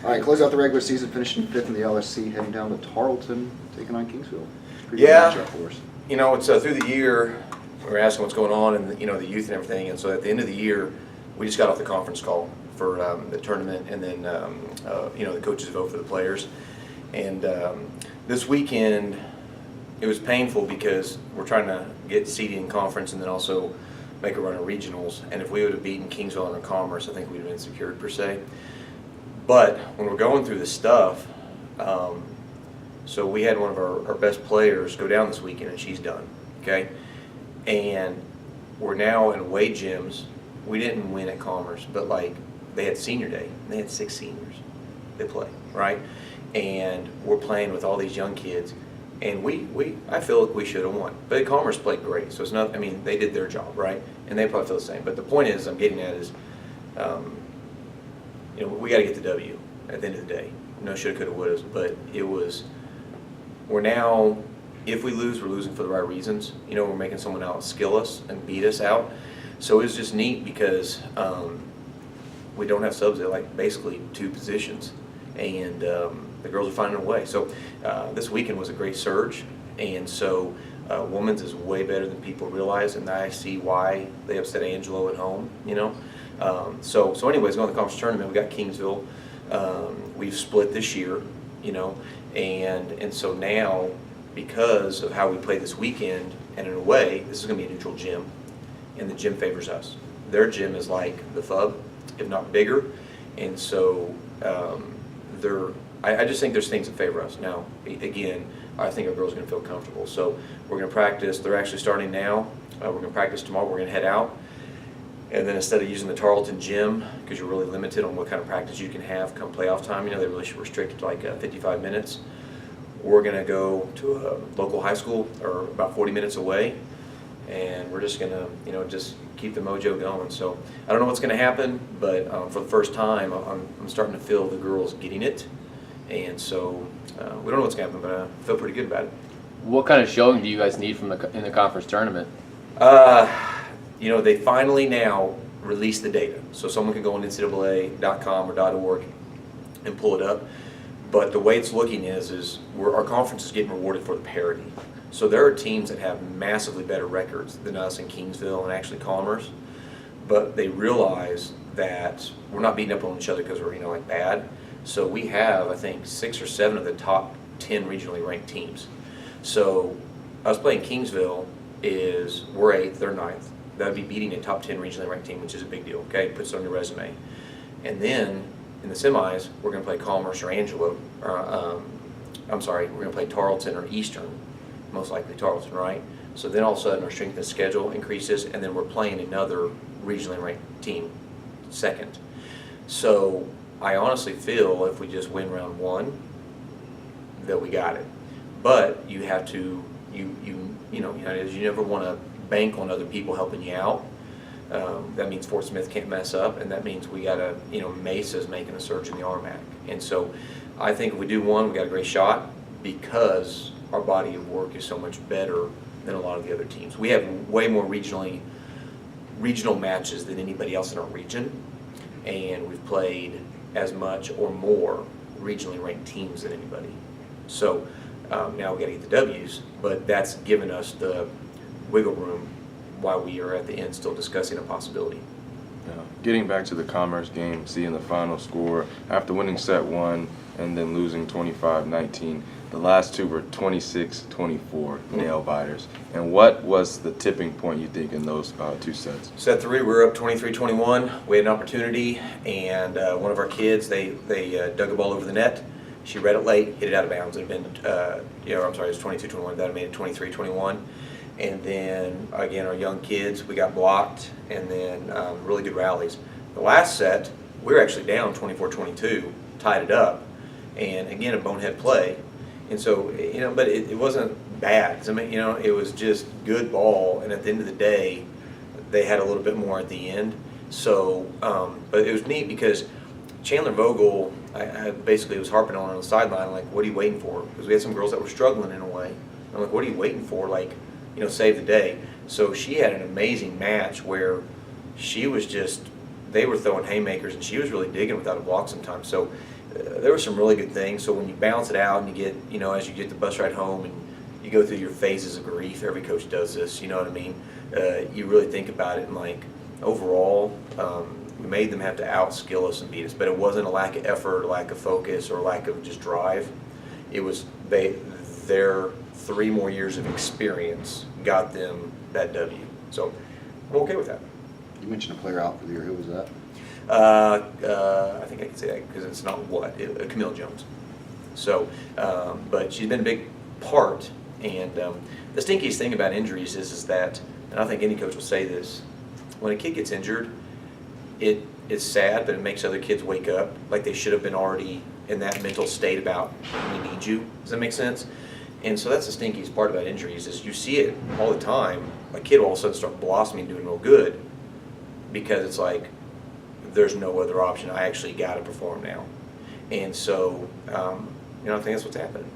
All right, close out the regular season, finishing 5th in the LSC, heading down to Tarleton, taking on Kingsville. Pretty good matchup for us. You know, it's through the year, we're asking what's going on and, you know, the youth and everything. And so at the end of the year, we just got off the conference call for the tournament, and then, you know, the coaches vote for the players. And this weekend, it was painful because we're trying to get seeded in conference and then also make a run of regionals. And if we would have beaten Kingsville and Commerce, I think we'd have been secured per se. But when we're going through this stuff, so we had one of our best players go down this weekend, and she's done, okay? And we're now in away gyms. We didn't win at Commerce, but like they had senior day. They had 6 seniors that play, right? And we're playing with all these young kids, and I feel like we should have won. But Commerce played great, so it's not. I mean, they did their job, right? And they probably feel the same. But the point is, I'm getting at is, you know, we got to get the W at the end of the day. No shoulda, coulda, woulda, but it was. We're now, if we lose, we're losing for the right reasons. You know, we're making someone else skill us and beat us out. So it was just neat because we don't have subs at like basically 2 positions, and the girls are finding a way. So this weekend was a great surge, and so women's is way better than people realize, and I see why they upset Angelo at home. You know. So anyways, going to the conference tournament, we got Kingsville. We've split this year, you know, and so now, because of how we played this weekend, and in a way, this is going to be a neutral gym, and the gym favors us. Their gym is like the FUB, if not bigger, and so I just think there's things that favor us. Now, again, I think our girls are going to feel comfortable, so we're going to practice. They're actually starting now. We're going to practice tomorrow. We're going to head out. And then instead of using the Tarleton gym, because you're really limited on what kind of practice you can have come playoff time, you know, they really restricted to like 55 minutes. We're going to go to a local high school, or about 40 minutes away, and we're just going to, you know, just keep the mojo going. So I don't know what's going to happen, but for the first time, I'm starting to feel the girls getting it. And so we don't know what's going to happen, but I feel pretty good about it. What kind of showing do you guys need from in the conference tournament? You know, they finally now release the data, so someone can go on NCAA.com or .org and pull it up. But the way it's looking is our conference is getting rewarded for the parity. So there are teams that have massively better records than us in Kingsville and actually Commerce, but they realize that we're not beating up on each other because we're, you know, like bad. So we have, I think, 6 or 7 of the top 10 regionally ranked teams. So us playing Kingsville we're 8th, they're 9th. That would be beating a top 10 regionally ranked team, which is a big deal, okay? Puts it on your resume. And then in the semis, we're going to play Commerce or Angelo. I'm sorry, we're going to play Tarleton or Eastern, most likely Tarleton, right? So then all of a sudden our strength of schedule increases, and then we're playing another regionally ranked team second. So I honestly feel if we just win round 1, that we got it. But you have to, you know, you never want to bank on other people helping you out. That means Fort Smith can't mess up, and that means we got to, you know, Mesa's making a surge in the RMAC. And so I think if we do 1, we got a great shot because our body of work is so much better than a lot of the other teams. We have way more regional matches than anybody else in our region, and we've played as much or more regionally ranked teams than anybody. So now we got to get the W's, but that's given us the wiggle room while we are at the end still discussing a possibility. Yeah. Getting back to the Commerce game, seeing the final score, after winning set 1 and then losing 25-19, the last 2 were 26-24 nail biters. And what was the tipping point, you think, in those 2 sets? Set 3, we were up 23-21. We had an opportunity, and one of our kids, they dug a ball over the net. She read it late, hit it out of bounds. It had been, it was 22-21. That made it 23-21. And then, again, our young kids, we got blocked, and then really good rallies. The last set, we were actually down 24-22, tied it up, and again, a bonehead play. And so, you know, but it wasn't bad. I mean, you know, it was just good ball, and at the end of the day, they had a little bit more at the end. So, but it was neat because Chandler Vogel, I basically was harping on the sideline, like, what are you waiting for? Because we had some girls that were struggling in a way. I'm like, what are you waiting for? Like, you know, save the day. So she had an amazing match where she was just they were throwing haymakers, and she was really digging without a block sometimes. So there were some really good things. So when you balance it out and you get, as you get the bus ride home and you go through your phases of grief, every coach does this, you know what I mean? You really think about it and like, overall, we made them have to outskill us and beat us, but it wasn't a lack of effort, lack of focus, or lack of just drive. It was their 3 more years of experience got them that W. So I'm okay with that. You mentioned a player out for the year. Who was that? I think I can say that because it's not Camille Jones. So, but she's been a big part. And the stinkiest thing about injuries is that, and I think any coach will say this, when a kid gets injured, it's sad, but it makes other kids wake up like they should have been already in that mental state about, we need you. Does that make sense? And so that's the stinkiest part about injuries is you see it all the time. A kid will all of a sudden start blossoming, doing real good, because it's like, there's no other option. I actually got to perform now. And so, I think that's what's happening.